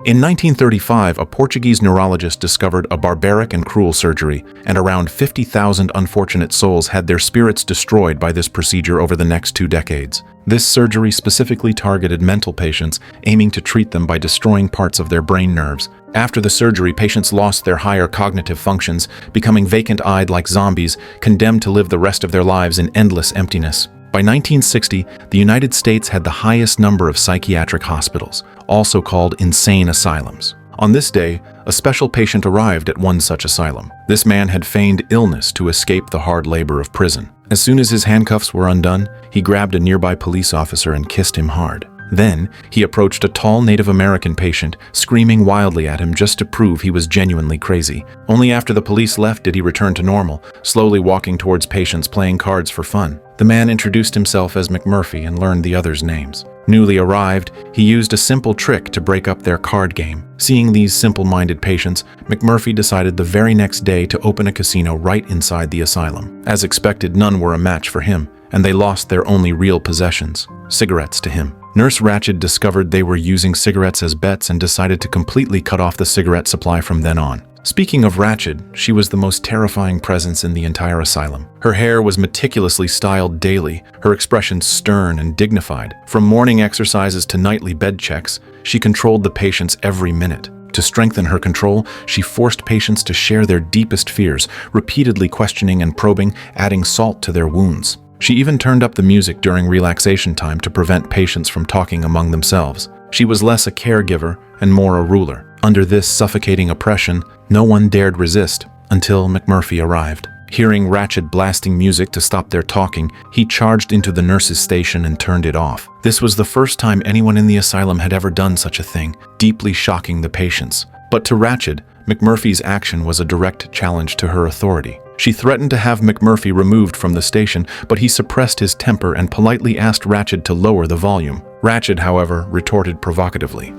In 1935, a Portuguese neurologist discovered a barbaric and cruel surgery, and around 50,000 unfortunate souls had their spirits destroyed by this procedure over the next 2 decades. This surgery specifically targeted mental patients, aiming to treat them by destroying parts of their brain nerves. After the surgery, patients lost their higher cognitive functions, becoming vacant-eyed like zombies, condemned to live the rest of their lives in endless emptiness. By 1960, the United States had the highest number of psychiatric hospitals, also called insane asylums. On this day, a special patient arrived at one such asylum. This man had feigned illness to escape the hard labor of prison. As soon as his handcuffs were undone, he grabbed a nearby police officer and kissed him hard. Then, he approached a tall Native American patient, screaming wildly at him just to prove he was genuinely crazy. Only after the police left did he return to normal, slowly walking towards patients playing cards for fun. The man introduced himself as McMurphy and learned the others' names. Newly arrived, he used a simple trick to break up their card game. Seeing these simple-minded patients, McMurphy decided the very next day to open a casino right inside the asylum. As expected, none were a match for him, and they lost their only real possessions, cigarettes to him. Nurse Ratched discovered they were using cigarettes as bets and decided to completely cut off the cigarette supply from then on. Speaking of Ratched, she was the most terrifying presence in the entire asylum. Her hair was meticulously styled daily, her expression stern and dignified. From morning exercises to nightly bed checks, she controlled the patients every minute. To strengthen her control, she forced patients to share their deepest fears, repeatedly questioning and probing, adding salt to their wounds. She even turned up the music during relaxation time to prevent patients from talking among themselves. She was less a caregiver and more a ruler. Under this suffocating oppression, no one dared resist until McMurphy arrived. Hearing Ratched blasting music to stop their talking, he charged into the nurse's station and turned it off. This was the first time anyone in the asylum had ever done such a thing, deeply shocking the patients. But to Ratched, McMurphy's action was a direct challenge to her authority. She threatened to have McMurphy removed from the station, but he suppressed his temper and politely asked Ratched to lower the volume. Ratched, however, retorted provocatively.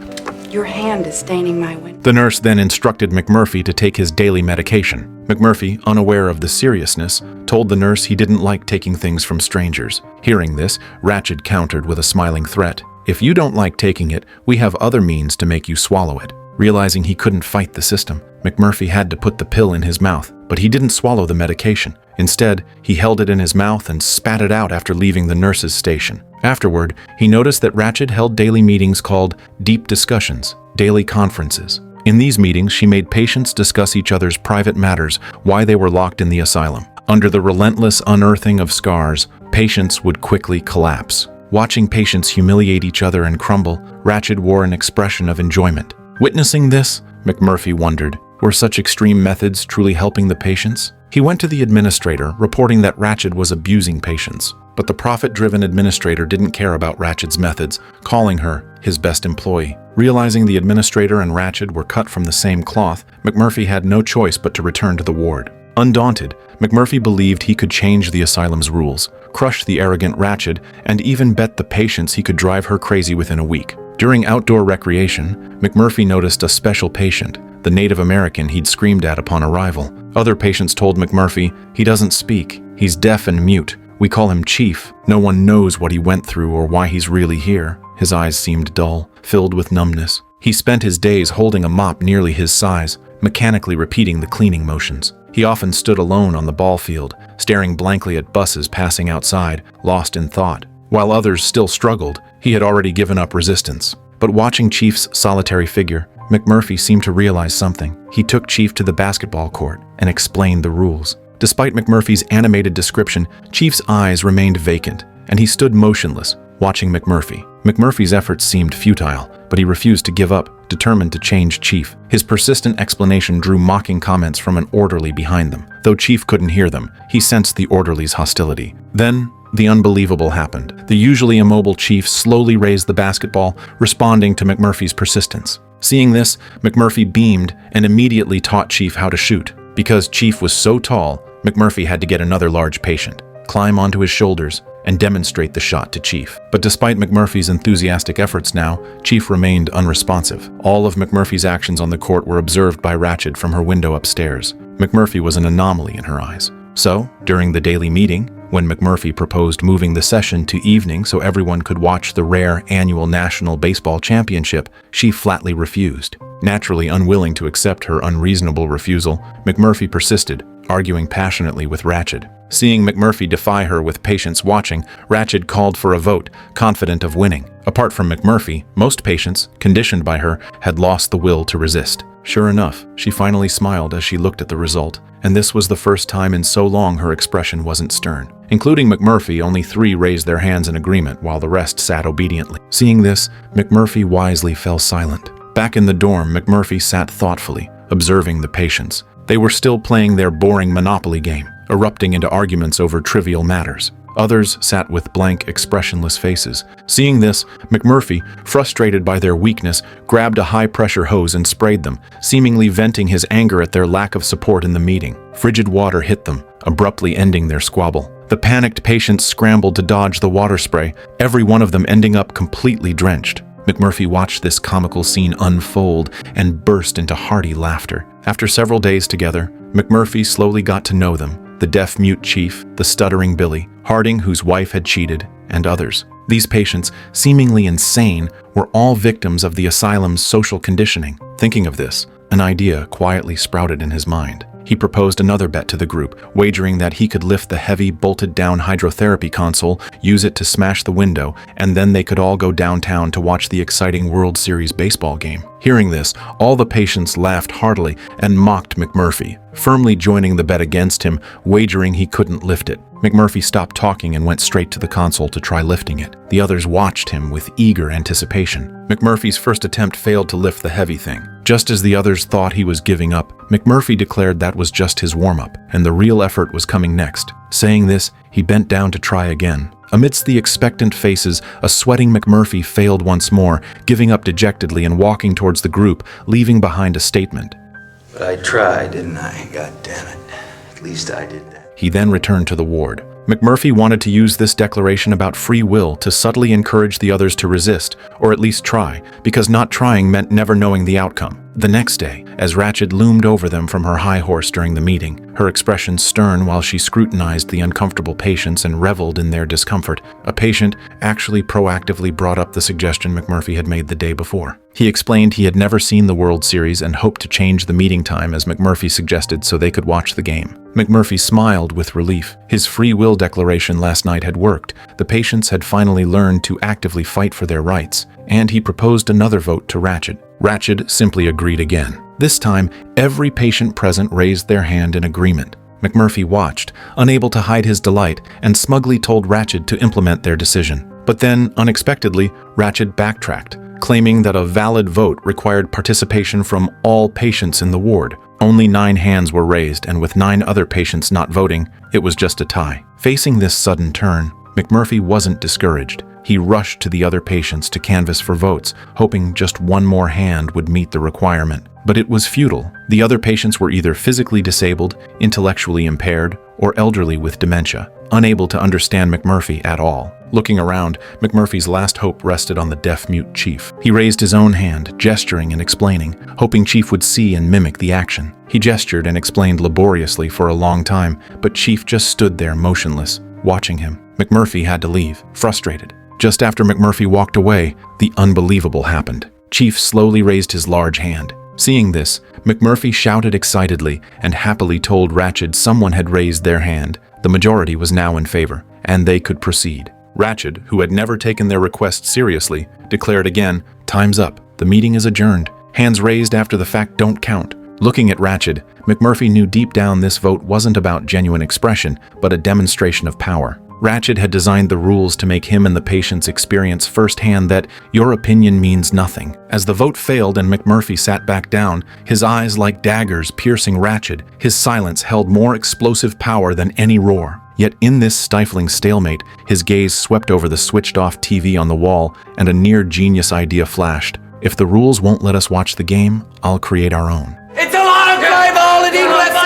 Your hand is staining my window. The nurse then instructed McMurphy to take his daily medication. McMurphy, unaware of the seriousness, told the nurse he didn't like taking things from strangers. Hearing this, Ratched countered with a smiling threat. If you don't like taking it, we have other means to make you swallow it. Realizing he couldn't fight the system, McMurphy had to put the pill in his mouth, but he didn't swallow the medication. Instead, he held it in his mouth and spat it out after leaving the nurse's station. Afterward, he noticed that Ratched held daily meetings called deep discussions, daily conferences. In these meetings, she made patients discuss each other's private matters, why they were locked in the asylum. Under the relentless unearthing of scars, patients would quickly collapse. Watching patients humiliate each other and crumble, Ratched wore an expression of enjoyment. Witnessing this, McMurphy wondered, were such extreme methods truly helping the patients? He went to the administrator, reporting that Ratched was abusing patients. But the profit-driven administrator didn't care about Ratched's methods, calling her his best employee. Realizing the administrator and Ratched were cut from the same cloth, McMurphy had no choice but to return to the ward. Undaunted, McMurphy believed he could change the asylum's rules, crush the arrogant Ratched, and even bet the patients he could drive her crazy within a week. During outdoor recreation, McMurphy noticed a special patient, the Native American he'd screamed at upon arrival. Other patients told McMurphy, "He doesn't speak. He's deaf and mute. We call him Chief. No one knows what he went through or why he's really here." His eyes seemed dull, filled with numbness. He spent his days holding a mop nearly his size, mechanically repeating the cleaning motions. He often stood alone on the ball field, staring blankly at buses passing outside, lost in thought. While others still struggled, he had already given up resistance. But watching Chief's solitary figure, McMurphy seemed to realize something. He took Chief to the basketball court and explained the rules. Despite McMurphy's animated description, Chief's eyes remained vacant, and he stood motionless, watching McMurphy. McMurphy's efforts seemed futile, but he refused to give up, determined to change Chief. His persistent explanation drew mocking comments from an orderly behind them. Though Chief couldn't hear them, he sensed the orderly's hostility. Then, the unbelievable happened. The usually immobile Chief slowly raised the basketball, responding to McMurphy's persistence. Seeing this, McMurphy beamed and immediately taught Chief how to shoot. Because Chief was so tall, McMurphy had to get another large patient, climb onto his shoulders, and demonstrate the shot to Chief. But despite McMurphy's enthusiastic efforts now, Chief remained unresponsive. All of McMurphy's actions on the court were observed by Ratched from her window upstairs. McMurphy was an anomaly in her eyes. So, during the daily meeting, when McMurphy proposed moving the session to evening so everyone could watch the rare annual National Baseball Championship, she flatly refused. Naturally unwilling to accept her unreasonable refusal, McMurphy persisted, arguing passionately with Ratched. Seeing McMurphy defy her with patients watching, Ratched called for a vote, confident of winning. Apart from McMurphy, most patients, conditioned by her, had lost the will to resist. Sure enough, she finally smiled as she looked at the result, and this was the first time in so long her expression wasn't stern. Including McMurphy, only 3 raised their hands in agreement while the rest sat obediently. Seeing this, McMurphy wisely fell silent. Back in the dorm, McMurphy sat thoughtfully, observing the patients. They were still playing their boring Monopoly game, erupting into arguments over trivial matters. Others sat with blank, expressionless faces. Seeing this, McMurphy, frustrated by their weakness, grabbed a high-pressure hose and sprayed them, seemingly venting his anger at their lack of support in the meeting. Frigid water hit them, abruptly ending their squabble. The panicked patients scrambled to dodge the water spray, every one of them ending up completely drenched. McMurphy watched this comical scene unfold and burst into hearty laughter. After several days together, McMurphy slowly got to know them. The deaf-mute chief, the stuttering Billy, Harding, whose wife had cheated, and others. These patients, seemingly insane, were all victims of the asylum's social conditioning. Thinking of this, an idea quietly sprouted in his mind. He proposed another bet to the group, wagering that he could lift the heavy, bolted-down hydrotherapy console, use it to smash the window, and then they could all go downtown to watch the exciting World Series baseball game. Hearing this, all the patients laughed heartily and mocked McMurphy, firmly joining the bet against him, wagering he couldn't lift it. McMurphy stopped talking and went straight to the console to try lifting it. The others watched him with eager anticipation. McMurphy's first attempt failed to lift the heavy thing. Just as the others thought he was giving up, McMurphy declared that was just his warm-up, and the real effort was coming next. Saying this, he bent down to try again. Amidst the expectant faces, a sweating McMurphy failed once more, giving up dejectedly and walking towards the group, leaving behind a statement. But I tried, didn't I? God damn it. At least I did that. He then returned to the ward. McMurphy wanted to use this declaration about free will to subtly encourage the others to resist, or at least try, because not trying meant never knowing the outcome. The next day, as Ratched loomed over them from her high horse during the meeting, her expression stern while she scrutinized the uncomfortable patients and reveled in their discomfort, a patient actually proactively brought up the suggestion McMurphy had made the day before. He explained he had never seen the World Series and hoped to change the meeting time as McMurphy suggested so they could watch the game. McMurphy smiled with relief. His free will declaration last night had worked. The patients had finally learned to actively fight for their rights, and he proposed another vote to Ratched. Ratched simply agreed again. This time, every patient present raised their hand in agreement. McMurphy watched, unable to hide his delight, and smugly told Ratched to implement their decision. But then, unexpectedly, Ratched backtracked, claiming that a valid vote required participation from all patients in the ward. Only 9 hands were raised, and with 9 other patients not voting, it was just a tie. Facing this sudden turn, McMurphy wasn't discouraged. He rushed to the other patients to canvass for votes, hoping just one more hand would meet the requirement. But it was futile. The other patients were either physically disabled, intellectually impaired, or elderly with dementia, unable to understand McMurphy at all. Looking around, McMurphy's last hope rested on the deaf-mute chief. He raised his own hand, gesturing and explaining, hoping Chief would see and mimic the action. He gestured and explained laboriously for a long time, but Chief just stood there motionless, watching him. McMurphy had to leave, frustrated. Just after McMurphy walked away, the unbelievable happened. Chief slowly raised his large hand. Seeing this, McMurphy shouted excitedly and happily told Ratched someone had raised their hand. The majority was now in favor, and they could proceed. Ratched, who had never taken their request seriously, declared again, "Time's up. The meeting is adjourned. Hands raised after the fact don't count." Looking at Ratched, McMurphy knew deep down this vote wasn't about genuine expression, but a demonstration of power. Ratched had designed the rules to make him and the patients experience firsthand that your opinion means nothing. As the vote failed and McMurphy sat back down, his eyes like daggers piercing Ratched, his silence held more explosive power than any roar. Yet in this stifling stalemate, his gaze swept over the switched-off TV on the wall, and a near-genius idea flashed. If the rules won't let us watch the game, I'll create our own. It's a lot of play ball at Eagle Center!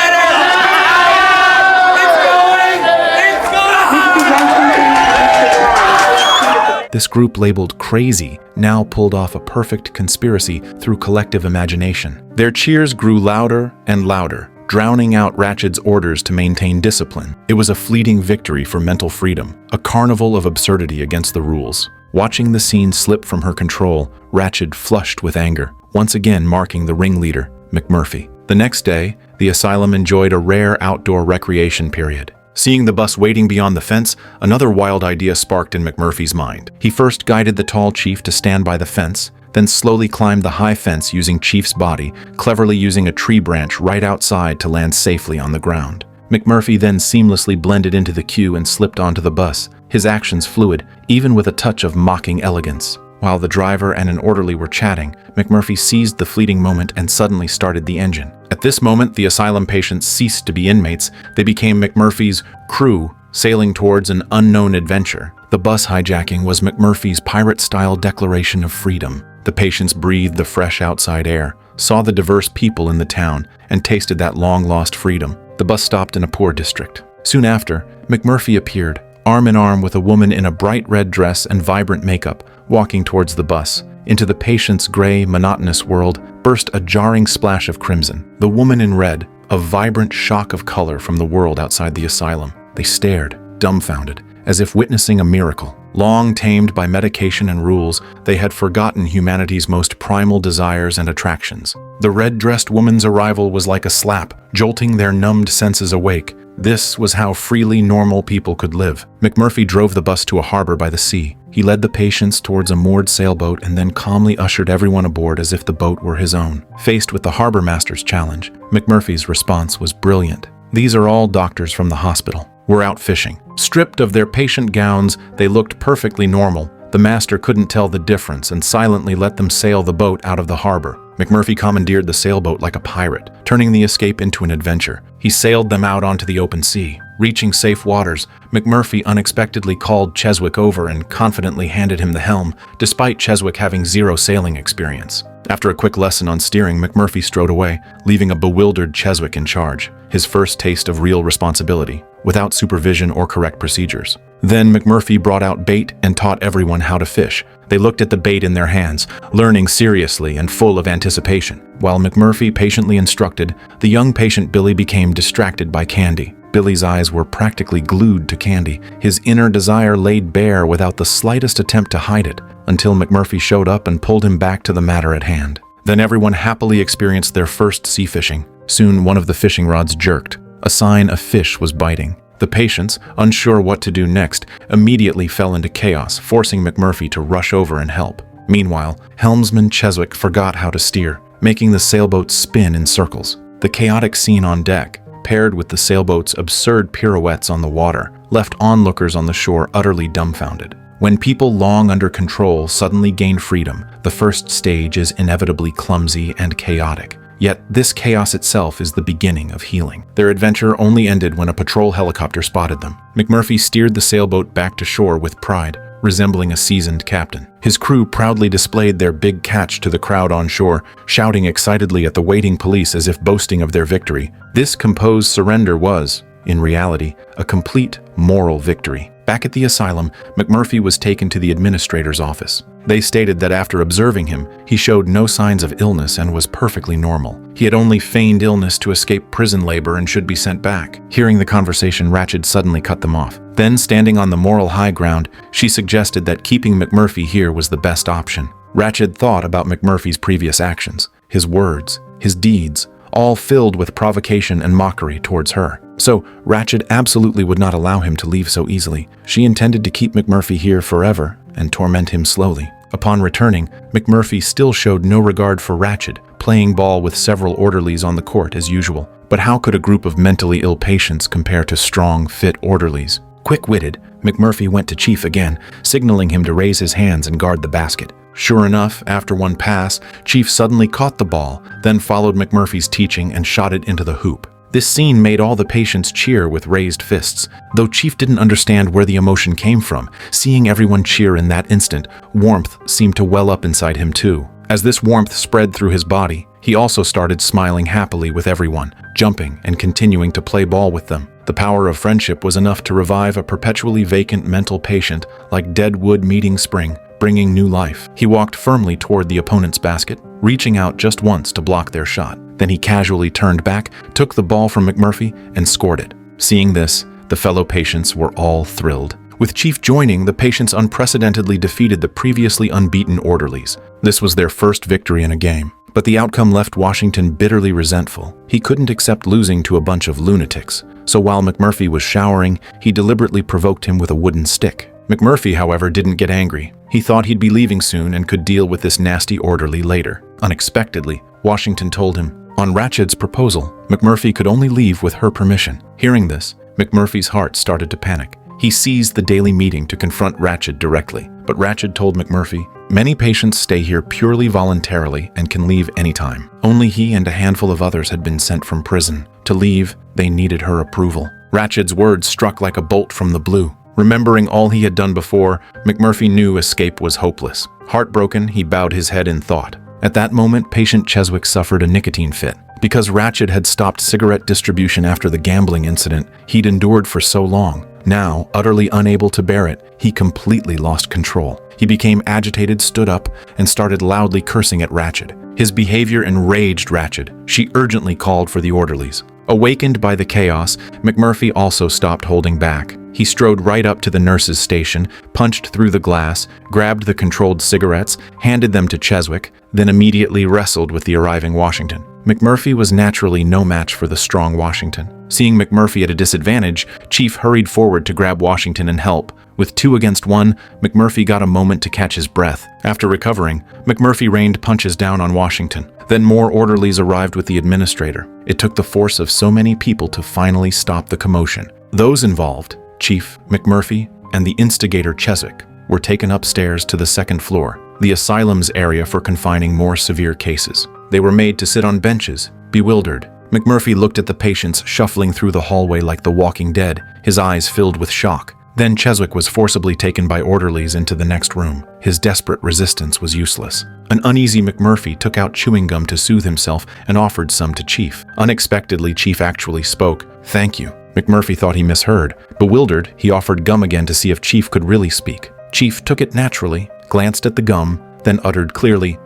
This group labeled crazy now pulled off a perfect conspiracy through collective imagination. Their cheers grew louder and louder, drowning out Ratched's orders to maintain discipline. It was a fleeting victory for mental freedom, a carnival of absurdity against the rules. Watching the scene slip from her control, Ratched flushed with anger, once again marking the ringleader, McMurphy. The next day, the asylum enjoyed a rare outdoor recreation period. Seeing the bus waiting beyond the fence, another wild idea sparked in McMurphy's mind. He first guided the tall chief to stand by the fence, then slowly climbed the high fence using Chief's body, cleverly using a tree branch right outside to land safely on the ground. McMurphy then seamlessly blended into the queue and slipped onto the bus, his actions fluid, even with a touch of mocking elegance. While the driver and an orderly were chatting, McMurphy seized the fleeting moment and suddenly started the engine. At this moment, the asylum patients ceased to be inmates. They became McMurphy's crew, sailing towards an unknown adventure. The bus hijacking was McMurphy's pirate-style declaration of freedom. The patients breathed the fresh outside air, saw the diverse people in the town, and tasted that long-lost freedom. The bus stopped in a poor district. Soon after, McMurphy appeared, arm in arm with a woman in a bright red dress and vibrant makeup, walking towards the bus. Into the patient's gray, monotonous world burst a jarring splash of crimson. The woman in red, a vibrant shock of color from the world outside the asylum. They stared, dumbfounded, as if witnessing a miracle. Long tamed by medication and rules, they had forgotten humanity's most primal desires and attractions. The red-dressed woman's arrival was like a slap, jolting their numbed senses awake. This was how freely normal people could live. McMurphy drove the bus to a harbor by the sea. He led the patients towards a moored sailboat and then calmly ushered everyone aboard as if the boat were his own. Faced with the harbor master's challenge, McMurphy's response was brilliant. "These are all doctors from the hospital. We're out fishing." Stripped of their patient gowns, they looked perfectly normal. The master couldn't tell the difference and silently let them sail the boat out of the harbor. McMurphy commandeered the sailboat like a pirate, turning the escape into an adventure. He sailed them out onto the open sea. Reaching safe waters, McMurphy unexpectedly called Cheswick over and confidently handed him the helm, despite Cheswick having zero sailing experience. After a quick lesson on steering, McMurphy strode away, leaving a bewildered Cheswick in charge, his first taste of real responsibility, without supervision or correct procedures. Then McMurphy brought out bait and taught everyone how to fish. They looked at the bait in their hands, learning seriously and full of anticipation. While McMurphy patiently instructed, the young patient Billy became distracted by Candy. Billy's eyes were practically glued to Candy, his inner desire laid bare without the slightest attempt to hide it, until McMurphy showed up and pulled him back to the matter at hand. Then everyone happily experienced their first sea fishing. Soon one of the fishing rods jerked, a sign a fish was biting. The patients, unsure what to do next, immediately fell into chaos, forcing McMurphy to rush over and help. Meanwhile, helmsman Cheswick forgot how to steer, making the sailboat spin in circles. The chaotic scene on deck, paired with the sailboat's absurd pirouettes on the water, left onlookers on the shore utterly dumbfounded. When people long under control suddenly gain freedom, the first stage is inevitably clumsy and chaotic. Yet this chaos itself is the beginning of healing. Their adventure only ended when a patrol helicopter spotted them. McMurphy steered the sailboat back to shore with pride, resembling a seasoned captain. His crew proudly displayed their big catch to the crowd on shore, shouting excitedly at the waiting police as if boasting of their victory. This composed surrender was, in reality, a complete moral victory. Back at the asylum, McMurphy was taken to the administrator's office. They stated that after observing him, he showed no signs of illness and was perfectly normal. He had only feigned illness to escape prison labor and should be sent back. Hearing the conversation, Ratched suddenly cut them off. Then, standing on the moral high ground, she suggested that keeping McMurphy here was the best option. Ratched thought about McMurphy's previous actions, his words, his deeds, all filled with provocation and mockery towards her. So, Ratched absolutely would not allow him to leave so easily. She intended to keep McMurphy here forever and torment him slowly. Upon returning, McMurphy still showed no regard for Ratched, playing ball with several orderlies on the court as usual. But how could a group of mentally ill patients compare to strong, fit orderlies? Quick-witted, McMurphy went to Chief again, signaling him to raise his hands and guard the basket. Sure enough, after one pass, Chief suddenly caught the ball, then followed McMurphy's teaching and shot it into the hoop. This scene made all the patients cheer with raised fists. Though Chief didn't understand where the emotion came from, seeing everyone cheer in that instant, warmth seemed to well up inside him too. As this warmth spread through his body, he also started smiling happily with everyone, jumping and continuing to play ball with them. The power of friendship was enough to revive a perpetually vacant mental patient like dead wood meeting spring, bringing new life. He walked firmly toward the opponent's basket, reaching out just once to block their shot. Then he casually turned back, took the ball from McMurphy, and scored it. Seeing this, the fellow patients were all thrilled. With Chief joining, the patients unprecedentedly defeated the previously unbeaten orderlies. This was their first victory in a game. But the outcome left Washington bitterly resentful. He couldn't accept losing to a bunch of lunatics. So while McMurphy was showering, he deliberately provoked him with a wooden stick. McMurphy, however, didn't get angry. He thought he'd be leaving soon and could deal with this nasty orderly later. Unexpectedly, Washington told him, on Ratched's proposal, McMurphy could only leave with her permission. Hearing this, McMurphy's heart started to panic. He seized the daily meeting to confront Ratched directly, but Ratched told McMurphy, many patients stay here purely voluntarily and can leave anytime. Only he and a handful of others had been sent from prison. To leave, they needed her approval. Ratched's words struck like a bolt from the blue. Remembering all he had done before, McMurphy knew escape was hopeless. Heartbroken, he bowed his head in thought. At that moment, patient Cheswick suffered a nicotine fit. Because Ratched had stopped cigarette distribution after the gambling incident he'd endured for so long, now, utterly unable to bear it, he completely lost control. He became agitated, stood up, and started loudly cursing at Ratched. His behavior enraged Ratched. She urgently called for the orderlies. Awakened by the chaos, McMurphy also stopped holding back. He strode right up to the nurse's station, punched through the glass, grabbed the controlled cigarettes, handed them to Cheswick, then immediately wrestled with the arriving Washington. McMurphy was naturally no match for the strong Washington. Seeing McMurphy at a disadvantage, Chief hurried forward to grab Washington and help. With 2 against 1, McMurphy got a moment to catch his breath. After recovering, McMurphy rained punches down on Washington. Then more orderlies arrived with the administrator. It took the force of so many people to finally stop the commotion. Those involved, Chief, McMurphy, and the instigator Cheswick, were taken upstairs to the 2nd floor, the Asylum's area for confining more severe cases. They were made to sit on benches, bewildered. McMurphy looked at the patients shuffling through the hallway like the Walking Dead, his eyes filled with shock. Then Cheswick was forcibly taken by orderlies into the next room. His desperate resistance was useless. An uneasy McMurphy took out chewing gum to soothe himself and offered some to Chief. Unexpectedly, Chief actually spoke. "Thank you." McMurphy thought he misheard. Bewildered, he offered gum again to see if Chief could really speak. Chief took it naturally, glanced at the gum, then uttered clearly,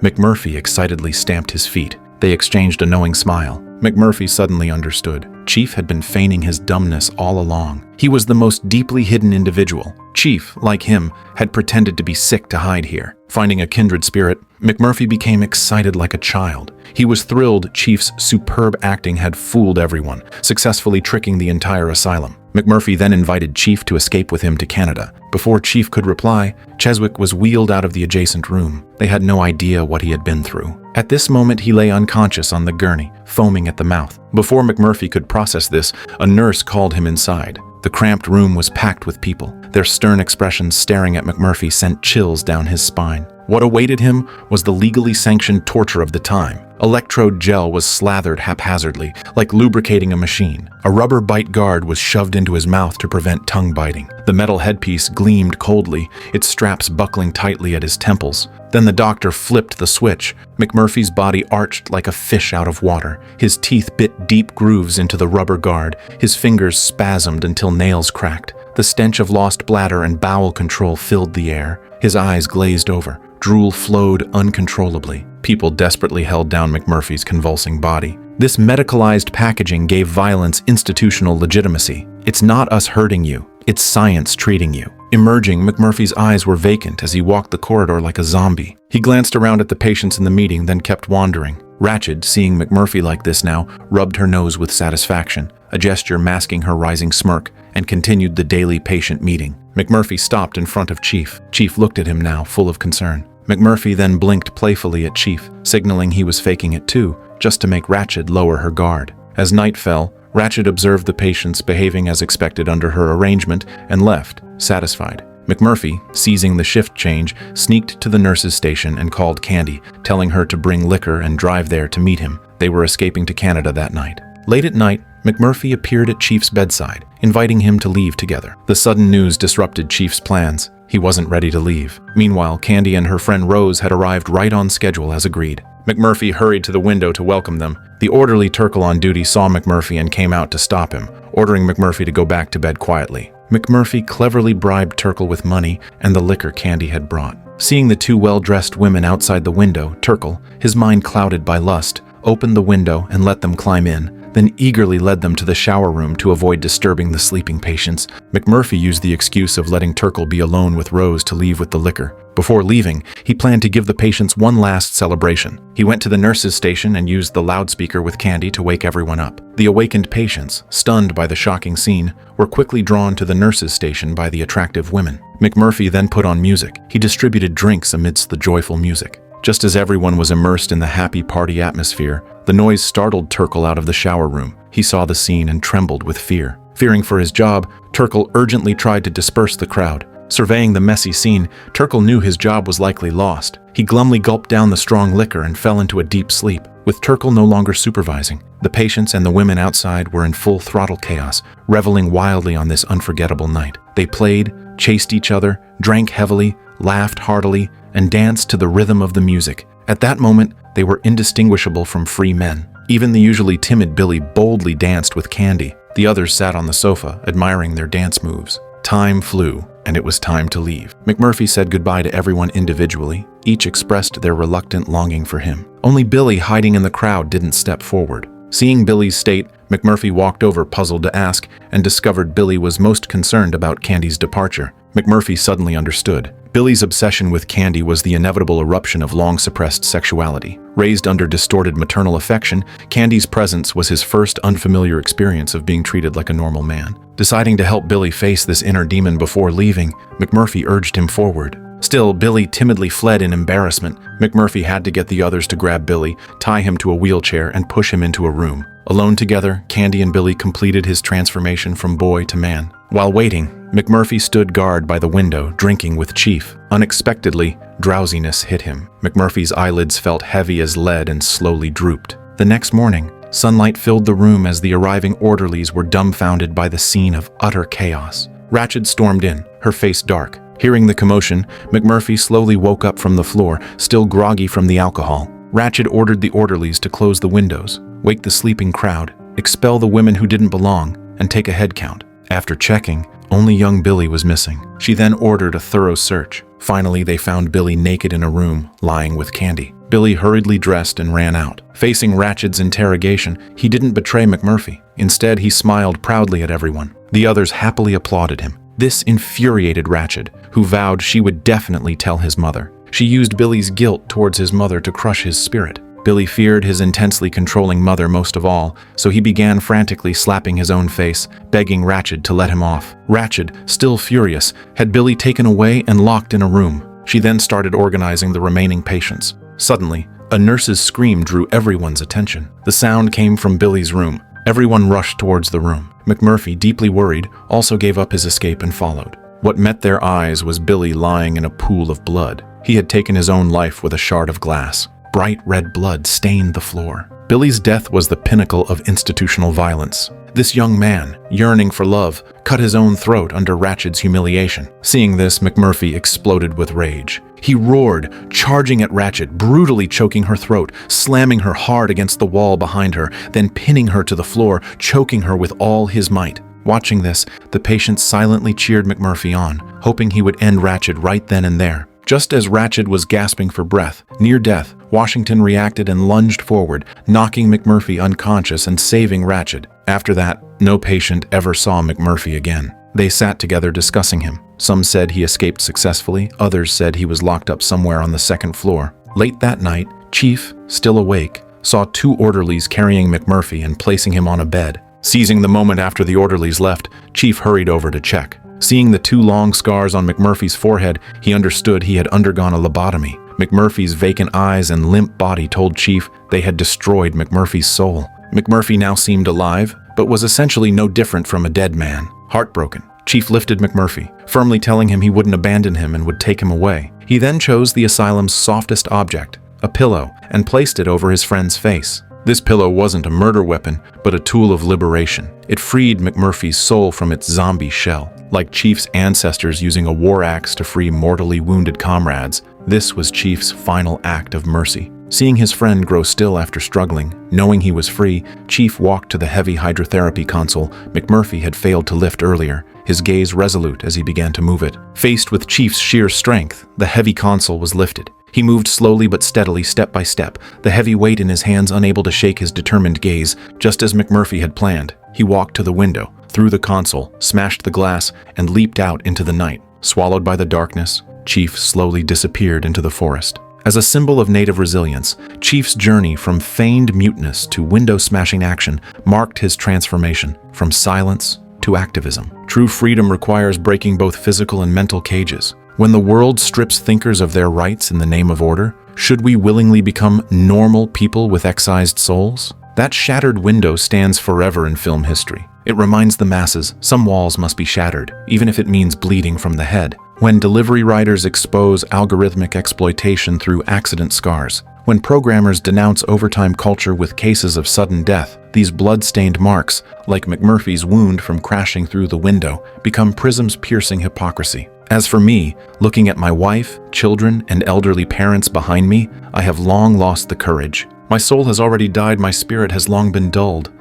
McMurphy excitedly stamped his feet. They exchanged a knowing smile. McMurphy suddenly understood. Chief had been feigning his dumbness all along. He was the most deeply hidden individual. Chief, like him, had pretended to be sick to hide here. Finding a kindred spirit, McMurphy became excited like a child. He was thrilled Chief's superb acting had fooled everyone, successfully tricking the entire asylum. McMurphy then invited Chief to escape with him to Canada. Before Chief could reply, Cheswick was wheeled out of the adjacent room. They had no idea what he had been through. At this moment, he lay unconscious on the gurney, foaming at the mouth. Before McMurphy could process this, a nurse called him inside. The cramped room was packed with people. Their stern expressions staring at McMurphy sent chills down his spine. What awaited him was the legally sanctioned torture of the time. Electrode gel was slathered haphazardly, like lubricating a machine. A rubber bite guard was shoved into his mouth to prevent tongue biting. The metal headpiece gleamed coldly, its straps buckling tightly at his temples. Then the doctor flipped the switch. McMurphy's body arched like a fish out of water. His teeth bit deep grooves into the rubber guard. His fingers spasmed until nails cracked. The stench of lost bladder and bowel control filled the air. His eyes glazed over. Drool flowed uncontrollably. People desperately held down McMurphy's convulsing body. This medicalized packaging gave violence institutional legitimacy. It's not us hurting you, it's science treating you. Emerging, McMurphy's eyes were vacant as he walked the corridor like a zombie. He glanced around at the patients in the meeting, then kept wandering. Ratched, seeing McMurphy like this now, rubbed her nose with satisfaction, a gesture masking her rising smirk, and continued the daily patient meeting. McMurphy stopped in front of Chief. Chief looked at him now, full of concern. McMurphy then blinked playfully at Chief, signaling he was faking it too, just to make Ratched lower her guard. As night fell, Ratched observed the patients behaving as expected under her arrangement and left, satisfied. McMurphy, seizing the shift change, sneaked to the nurse's station and called Candy, telling her to bring liquor and drive there to meet him. They were escaping to Canada that night. Late at night, McMurphy appeared at Chief's bedside, inviting him to leave together. The sudden news disrupted Chief's plans. He wasn't ready to leave. Meanwhile, Candy and her friend Rose had arrived right on schedule as agreed. McMurphy hurried to the window to welcome them. The orderly Turkle on duty saw McMurphy and came out to stop him, ordering McMurphy to go back to bed quietly. McMurphy cleverly bribed Turkle with money and the liquor Candy had brought. Seeing the two well-dressed women outside the window, Turkle, his mind clouded by lust, opened the window and let them climb in, then eagerly led them to the shower room to avoid disturbing the sleeping patients. McMurphy used the excuse of letting Turkle be alone with Rose to leave with the liquor. Before leaving, he planned to give the patients one last celebration. He went to the nurse's station and used the loudspeaker with candy to wake everyone up. The awakened patients, stunned by the shocking scene, were quickly drawn to the nurse's station by the attractive women. McMurphy then put on music. He distributed drinks amidst the joyful music. Just as everyone was immersed in the happy party atmosphere, the noise startled Turkle out of the shower room. He saw the scene and trembled with fear. Fearing for his job, Turkle urgently tried to disperse the crowd. Surveying the messy scene, Turkle knew his job was likely lost. He glumly gulped down the strong liquor and fell into a deep sleep. With Turkle no longer supervising, the patients and the women outside were in full throttle chaos, reveling wildly on this unforgettable night. They played, chased each other, drank heavily, laughed heartily, and danced to the rhythm of the music. At that moment, they were indistinguishable from free men. Even the usually timid Billy boldly danced with Candy. The others sat on the sofa, admiring their dance moves. Time flew, and it was time to leave. McMurphy said goodbye to everyone individually. Each expressed their reluctant longing for him. Only Billy, hiding in the crowd, didn't step forward. Seeing Billy's state, McMurphy walked over, puzzled to ask, and discovered Billy was most concerned about Candy's departure. McMurphy suddenly understood. Billy's obsession with Candy was the inevitable eruption of long-suppressed sexuality. Raised under distorted maternal affection, Candy's presence was his first unfamiliar experience of being treated like a normal man. Deciding to help Billy face this inner demon before leaving, McMurphy urged him forward. Still, Billy timidly fled in embarrassment. McMurphy had to get the others to grab Billy, tie him to a wheelchair, and push him into a room. Alone together, Candy and Billy completed his transformation from boy to man. While waiting, McMurphy stood guard by the window, drinking with Chief. Unexpectedly, drowsiness hit him. McMurphy's eyelids felt heavy as lead and slowly drooped. The next morning, sunlight filled the room as the arriving orderlies were dumbfounded by the scene of utter chaos. Ratched stormed in, her face dark. Hearing the commotion, McMurphy slowly woke up from the floor, still groggy from the alcohol. Ratched ordered the orderlies to close the windows, wake the sleeping crowd, expel the women who didn't belong, and take a head count. After checking, only young Billy was missing. She then ordered a thorough search. Finally, they found Billy naked in a room, lying with Candy. Billy hurriedly dressed and ran out. Facing Ratched's interrogation, he didn't betray McMurphy. Instead, he smiled proudly at everyone. The others happily applauded him. This infuriated Ratched, who vowed she would definitely tell his mother. She used Billy's guilt towards his mother to crush his spirit. Billy feared his intensely controlling mother most of all, so he began frantically slapping his own face, begging Ratched to let him off. Ratched, still furious, had Billy taken away and locked in a room. She then started organizing the remaining patients. Suddenly, a nurse's scream drew everyone's attention. The sound came from Billy's room. Everyone rushed towards the room. McMurphy, deeply worried, also gave up his escape and followed. What met their eyes was Billy lying in a pool of blood. He had taken his own life with a shard of glass. Bright red blood stained the floor. Billy's death was the pinnacle of institutional violence. This young man, yearning for love, cut his own throat under Ratched's humiliation. Seeing this, McMurphy exploded with rage. He roared, charging at Ratched, brutally choking her throat, slamming her hard against the wall behind her, then pinning her to the floor, choking her with all his might. Watching this, the patients silently cheered McMurphy on, hoping he would end Ratched right then and there. Just as Ratched was gasping for breath, near death, Washington reacted and lunged forward, knocking McMurphy unconscious and saving Ratched. After that, no patient ever saw McMurphy again. They sat together discussing him. Some said he escaped successfully, others said he was locked up somewhere on the second floor. Late that night, Chief, still awake, saw two orderlies carrying McMurphy and placing him on a bed. Seizing the moment after the orderlies left, Chief hurried over to check. Seeing the two long scars on McMurphy's forehead, he understood he had undergone a lobotomy. McMurphy's vacant eyes and limp body told Chief they had destroyed McMurphy's soul. McMurphy now seemed alive, but was essentially no different from a dead man. Heartbroken, Chief lifted McMurphy, firmly telling him he wouldn't abandon him and would take him away. He then chose the asylum's softest object, a pillow, and placed it over his friend's face. This pillow wasn't a murder weapon, but a tool of liberation. It freed McMurphy's soul from its zombie shell. Like Chief's ancestors using a war axe to free mortally wounded comrades, this was Chief's final act of mercy. Seeing his friend grow still after struggling, knowing he was free, Chief walked to the heavy hydrotherapy console McMurphy had failed to lift earlier. his gaze resolute as he began to move it. Faced with Chief's sheer strength, the heavy console was lifted. He moved slowly but steadily, step by step, the heavy weight in his hands unable to shake his determined gaze, just as McMurphy had planned. He walked to the window, through the console, smashed the glass, and leaped out into the night. Swallowed by the darkness, Chief slowly disappeared into the forest. As a symbol of native resilience, Chief's journey from feigned muteness to window-smashing action marked his transformation from silence to activism. True freedom requires breaking both physical and mental cages. When the world strips thinkers of their rights in the name of order, should we willingly become normal people with excised souls? That shattered window stands forever in film history. It reminds the masses some walls must be shattered, even if it means bleeding from the head. When delivery riders expose algorithmic exploitation through accident scars, when programmers denounce overtime culture with cases of sudden death, these blood-stained marks, like McMurphy's wound from crashing through the window, become prisms piercing hypocrisy. As for me, looking at my wife, children, and elderly parents behind me, I have long lost the courage. My soul has already died, my spirit has long been dulled.